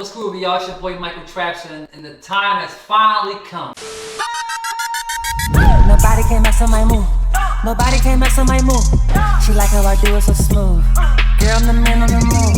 What's groovy, y'all? It's your boy Michael Trapson, and the time has finally come. Nobody can mess up my move. Nobody can mess up my move. She like how I do it so smooth. Girl, I'm the man on the move.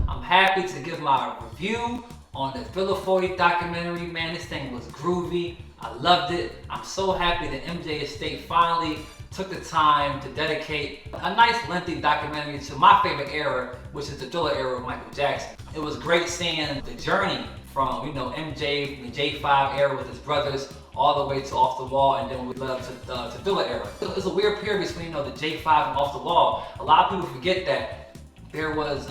I'm happy to give my review on the Philadelphia documentary. Man, this thing was groovy. I loved it. I'm so happy that MJ Estate finally took the time to dedicate a nice lengthy documentary to my favorite era, which is the Thriller era of Michael Jackson. It was great seeing the journey from, MJ, the J5 era with his brothers, all the way to Off the Wall, and then we led up to Thriller era. It's a weird period between, the J5 and Off the Wall. A lot of people forget that there was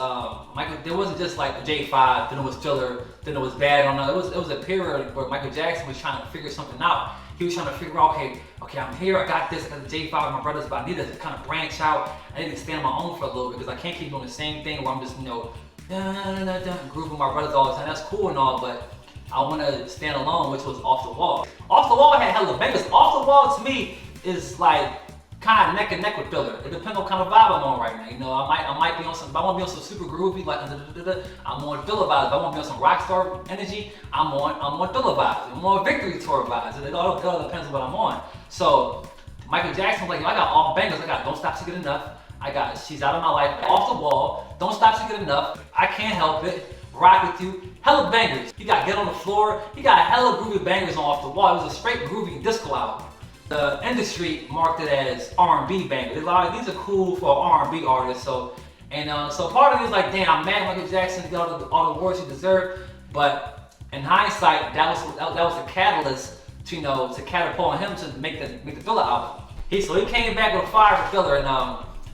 there wasn't just like the J5, then it was Thriller, then it was Bad on. It was a period where Michael Jackson was trying to figure something out. He was trying to figure out, okay, I'm here, I got this, I got the J5 with my brothers, but I need to kind of branch out. I need to stand on my own for a little bit because I can't keep doing the same thing where I'm just, grooving with my brothers all the time. That's cool and all, but I want to stand alone, which was Off the Wall. Off the Wall had hella bangers. Off the Wall to me is like kind of neck and neck with Thriller. It depends on kind of vibe I'm on right now. I might be on some. If I want to be on some super groovy, like I'm on Thriller vibes. If I want to be on some rock star energy, I'm on Thriller vibes. I'm on Victory Tour vibes. It all depends on what I'm on. So Michael Jackson was like, I got all bangers. I got Don't Stop Till You Get Enough. I got She's Out of My Life. Off the Wall. Don't Stop Till You Get Enough. I Can't Help It. Rock With You. Hella bangers. You got Get On The Floor. You got hella groovy bangers on Off the Wall. It was a straight groovy disco album. The industry marked it as R&B bangers. These are cool for R&B artists. So part of me is like, damn, I'm mad Michael Jackson got all the awards he deserved. But in hindsight, that was the catalyst to catapult him to make the Thriller album. He came back with fire for Thriller, and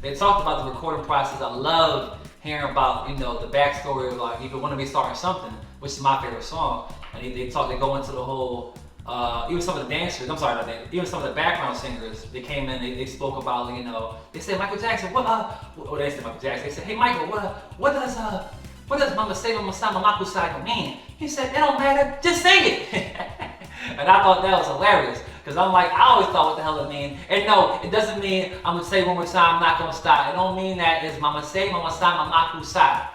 they talked about the recording process. I love hearing about the backstory of like If You Want to Be Starting Something, which is my favorite song. And they go into the whole. Even some of the dancers, even some of the background singers, they came in, they spoke about, they said, Michael Jackson, they said Michael Jackson, they said, hey Michael, what does Mama Say, Mama Say, Mama Kusai mean? He said, it don't matter, just sing it. And I thought that was hilarious, because I'm like, I always thought what the hell it mean. And no, it doesn't mean I'm gonna say one more time, I'm not gonna stop. It don't mean that it's Mama Say, Mama Say, Mama Kusai.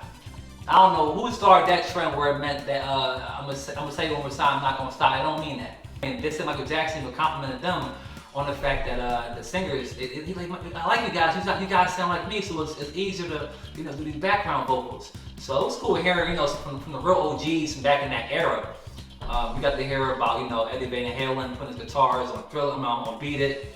I don't know who started that trend where it meant that I'm gonna say one more time, I'm not gonna stop. I don't mean that. And they said Michael Jackson complimented them on the fact that the singers, I like you guys. You guys sound like me, so it's easier to do these background vocals. So it was cool hearing from the real OGs from back in that era. We got to hear about Eddie Van Halen putting his guitars on Thriller, on Beat It.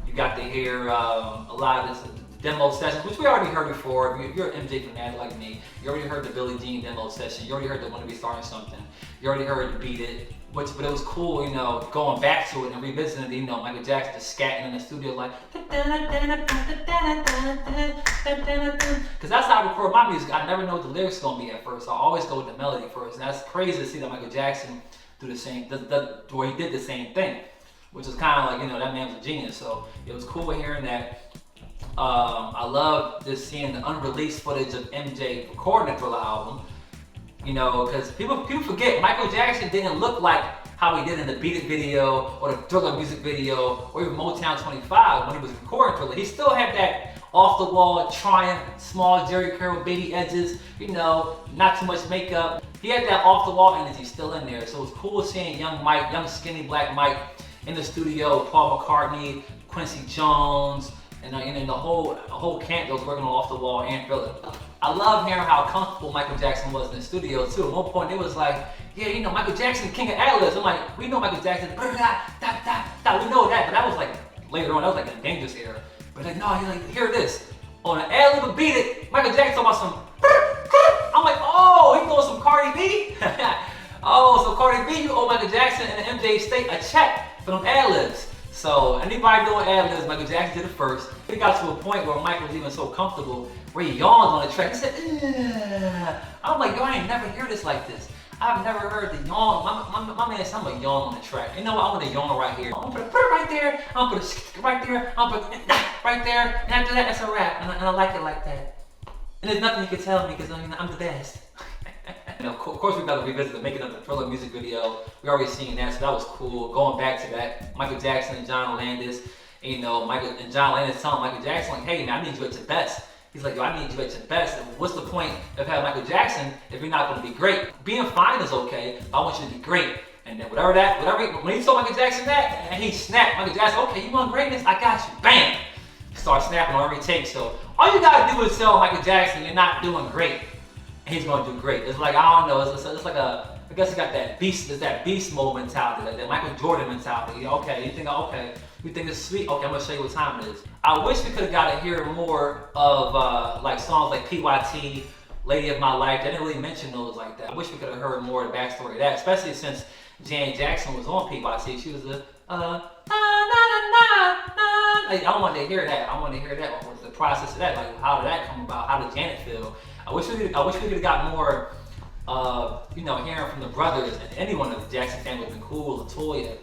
You got to hear a lot of this demo sessions, which we already heard before. If you're an MJ fanatic like me, you already heard the Billie Jean demo session. You already heard the Want to Be Starting Something. You already heard the Beat It. But it was cool, going back to it and revisiting it, Michael Jackson just scatting in the studio like, because that's how I record my music. I never know what the lyrics gonna be at first. I always go with the melody first, and that's crazy to see that Michael Jackson do the same, where he did the same thing, which is kind of like, that man was a genius. So it was cool hearing that. I love just seeing the unreleased footage of MJ recording the Thriller album. Because people forget Michael Jackson didn't look like how he did in the Beat It video or the Thriller music video or even Motown 25 when he was recording Thriller. He still had that off the wall, Triumph, small Jerry curl, baby edges, not too much makeup. He had that off the wall energy still in there. So it was cool seeing young Mike, young skinny black Mike in the studio with Paul McCartney, Quincy Jones, and the whole camp that was working on Off the Wall and Thriller. I love hearing how comfortable Michael Jackson was in the studio too. At one point it was like, yeah, Michael Jackson, king of ad-libs. I'm like, we know Michael Jackson, we know that, but that was like later on, that was like in a dangerous era. But no, he's like, hear this. On an ad-lib of Beat It, Michael Jackson talking about some, I'm like, oh, he doing some Cardi B? Oh, so Cardi B, you owe Michael Jackson and MJ Estate a check for them ad-libs. So anybody doing ad-libs, Michael Jackson did it first. It got to a point where Michael was even so comfortable where he yawned on the track. He said, ugh. I'm like, yo, I ain't never heard this like this. I've never heard the yawn. My man said, I'm gonna yawn on the track. You know what, I'm gonna yawn right here. I'm gonna put it right there. I'm gonna put it right there. I'm gonna put it right there. And after that, that's a wrap. And I like it like that. And there's nothing you can tell me because I'm the best. And of course, we got to revisit the making of the Thriller music video. We already seen that, so that was cool. Going back to that, Michael Jackson and John Landis. Michael and John Landis telling Michael Jackson, like, hey man, I need you at your best. He's like, yo, I need you at your best. And what's the point of having Michael Jackson if you're not going to be great? Being fine is okay, but I want you to be great. And then when he told Michael Jackson that, and he snapped, Michael Jackson, okay, you want greatness? I got you. Bam! He starts snapping on every take. So all you gotta do is tell Michael Jackson you're not doing great, and he's gonna do great. It's like, I don't know, it's like I guess he got that beast mode mentality, like that Michael Jordan mentality. Okay, you think it's sweet? Okay, I'm gonna show you what time it is. I wish we could have got to hear more of like songs like PYT, Lady of My Life. They didn't really mention those like that. I wish we could have heard more of the backstory of that, especially since Janet Jackson was on PYT. She was the like, I wanted to hear that. I wanted to hear that. What was the process of that? Like, how did that come about? How did Janet feel? I wish we could have got more, hearing from the brothers, and anyone of the Jackson family would have been cool. Latoya,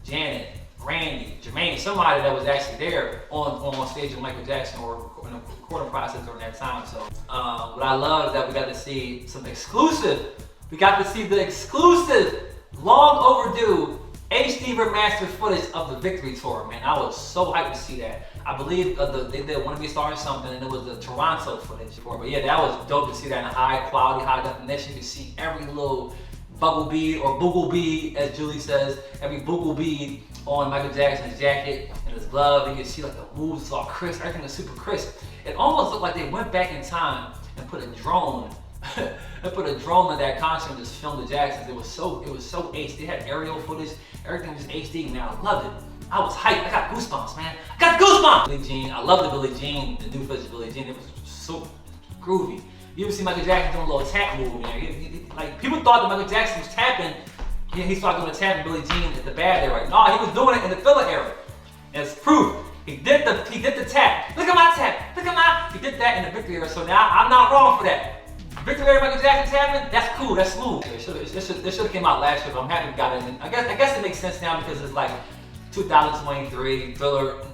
Janet, Randy, Jermaine, somebody that was actually there on stage with Michael Jackson or in the recording process during that time. So, what I love is that we got to see some exclusive. We got to see the exclusive, long overdue HD remastered footage of the Victory Tour, man. I was so hyped to see that. I believe they did Wanna Be a Star or something, and it was the Toronto footage. But yeah, that was dope to see that in high quality, high definition. You could see every little bubble bead or boogle bead, as Julie says, every boogle bead on Michael Jackson's jacket and his glove. You could see like the moves, it's all crisp, everything was super crisp. It almost looked like they went back in time and put a drone in that concert and just filmed the Jacksons. It was so HD. They had aerial footage, everything was HD, man. I loved it. I was hyped. I got goosebumps, man. I got goosebumps! Billie Jean, I love the Billie Jean, the new footage of Billie Jean. It was so groovy. You ever see Michael Jackson doing a little tap move, man? Like, people thought that Michael Jackson was tapping. He started doing a tap in Billie Jean at the bad era. Right? No, he was doing it in the filler era. As proof, he did the tap. Look at my tap. He did that in the Victory era. So now I'm not wrong for that. Victory era Michael Jackson tapping, that's cool, that's smooth. It should have came out last year, but I'm happy we got it in. I guess it makes sense now because it's like 2023. Thriller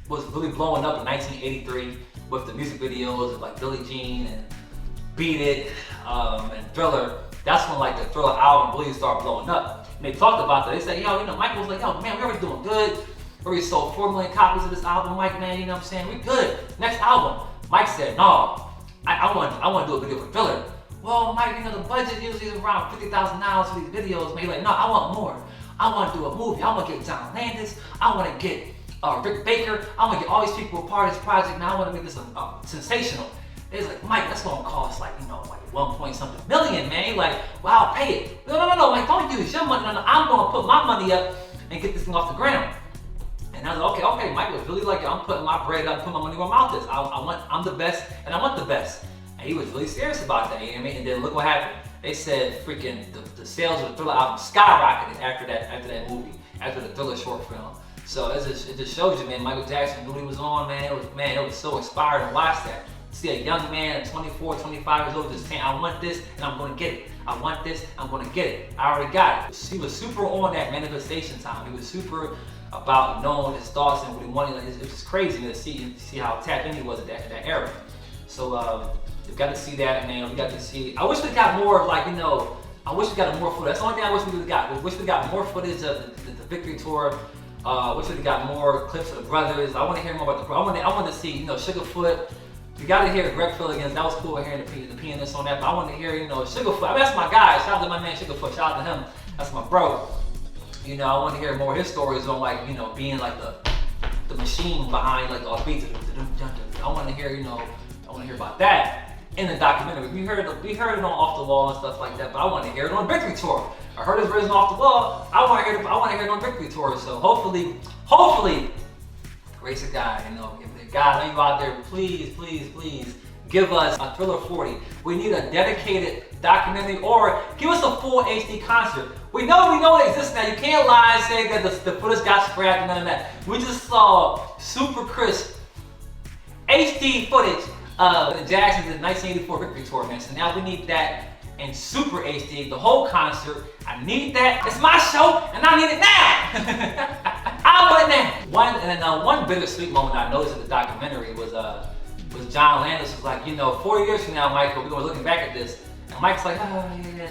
was really blowing up in 1983 with the music videos of like Billie Jean and Beat It and Thriller. That's when like the Thriller album really started blowing up. And they talked about that. They said, Michael was like, yo, man, we're already doing good. We already sold 4 million copies of this album, Mike, man, you know what I'm saying? We good. Next album. Mike said, no. I want to do a video for Thriller. Well, Mike, the budget usually is around $50,000 for these videos. Man, he's like, no, I want more. I want to do a movie. I want to get John Landis. I want to get Rick Baker. I want to get all these people a part of this project. Now I want to make this sensational. They was like, Mike, that's going to cost like 1 point something million, man. Like, well, I'll pay it. No, Mike, don't use your money. No, I'm going to put my money up and get this thing off the ground. And I was like, okay, Mike was really like, I'm putting my bread up, putting my money where my mouth is. I'm the best, and I want the best. And he was really serious about that, you know what I mean? And then look what happened. They said freaking the sales of the Thriller album skyrocketed after that movie, after the Thriller short film. So it just shows you, man, Michael Jackson knew what he was on, man. It was so inspiring to watch that. See a young man, 24, 25 years old, just saying, I want this, and I'm gonna get it. I want this, I'm gonna get it. I already got it. He was super on that manifestation time. He was super about knowing his thoughts and what he wanted. It was just crazy to see how tapped in he was at that era. So we got to see that, man. We got to see. I wish we got more of I wish we got more footage. That's the only thing I wish we would have got. We wish we got more footage of the Victory Tour. Wish we got more clips of the brothers. I want to hear more about the. I want to see Sugarfoot. We got to hear Greg Philligan. That was cool hearing the pianist on that. But I want to hear Sugarfoot. I mean, that's my guy. Shout out to my man Sugarfoot. Shout out to him. That's my bro. I want to hear more of his stories on being like the machine behind like all beats. I want to hear about that in the documentary. We heard it on Off the Wall and stuff like that, but I want to hear it on Victory Tour. I heard his version Off the Wall. I want to hear it on Victory Tour. So hopefully, grace of God. If God, are you out there? Please give us a Thriller 40. We need a dedicated documentary or give us a full HD concert. We know it exists now. You can't lie and say that the footage got scrapped and none of that. We just saw super crisp HD footage of the Jacksons in 1984 Victory Tour, man. So now we need that in super HD, the whole concert. I need that. It's my show and I need it now. I want it now. One bittersweet moment I noticed in the documentary was John Landis was like, 4 years from now, Michael, we're gonna be looking back at this. And Mike's like,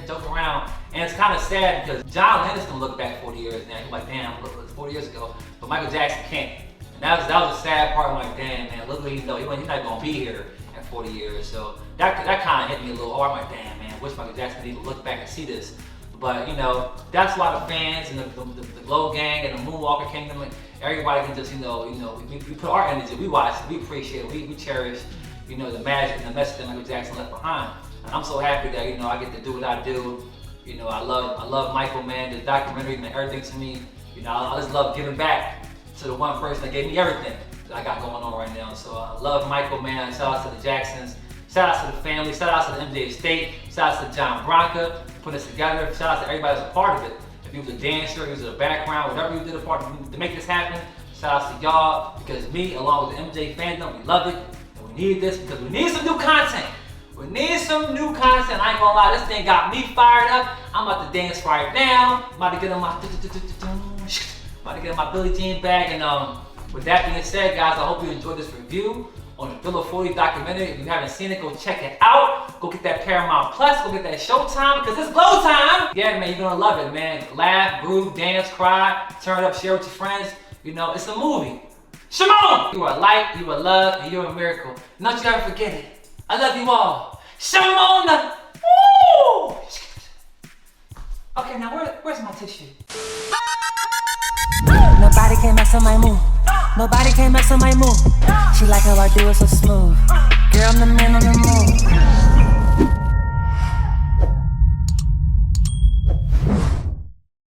joking around. And it's kind of sad because John Landis can look back 40 years now. He's like, damn, look, it was 40 years ago. But Michael Jackson can't. And that was a sad part. I'm like, damn, man, look what he knows. He's not gonna be here in 40 years. So that kind of hit me a little hard. I'm like, damn, man, I wish Michael Jackson didn't look back and see this. But you know, that's why the fans and the Glow Gang and the Moonwalker Kingdom, like, everybody can just, we put our energy, we watch it, we appreciate it, we cherish, the magic and the message that Michael Jackson left behind. And I'm so happy that, I get to do what I do. I love Michael, man. The documentary meant everything to me. I just love giving back to the one person that gave me everything that I got going on right now. So I love Michael, man. Shout out to the Jacksons. Shout out to the family. Shout out to the MJ Estate. Shout out to John Bronca for putting this together. Shout out to everybody that's a part of it. If you was a dancer, if you was in the background, whatever you did a part of to make this happen, shout out to y'all, because me, along with the MJ fandom, we love it, and we need this because we need some new content. We need some new content. I ain't gonna lie, this thing got me fired up. I'm about to dance right now. I'm about to get in my Billie Jean bag. And with that being said, guys, I hope you enjoyed this review on the Philo 40 documentary. If you haven't seen it, go check it out. Go get that Paramount Plus, go get that Showtime, because it's glow time. Yeah, man, you're gonna love it, man. Laugh, groove, dance, cry, turn it up, share with your friends. It's a movie. Shimon! You are light, you are love, and you're a miracle. Don't you ever forget it. I love you all. Shimon! Woo! Okay, now where's my tissue? Nobody can mess with my move. Nobody can mess with my move. She like how I do it so smooth. Girl, I'm the man on the move.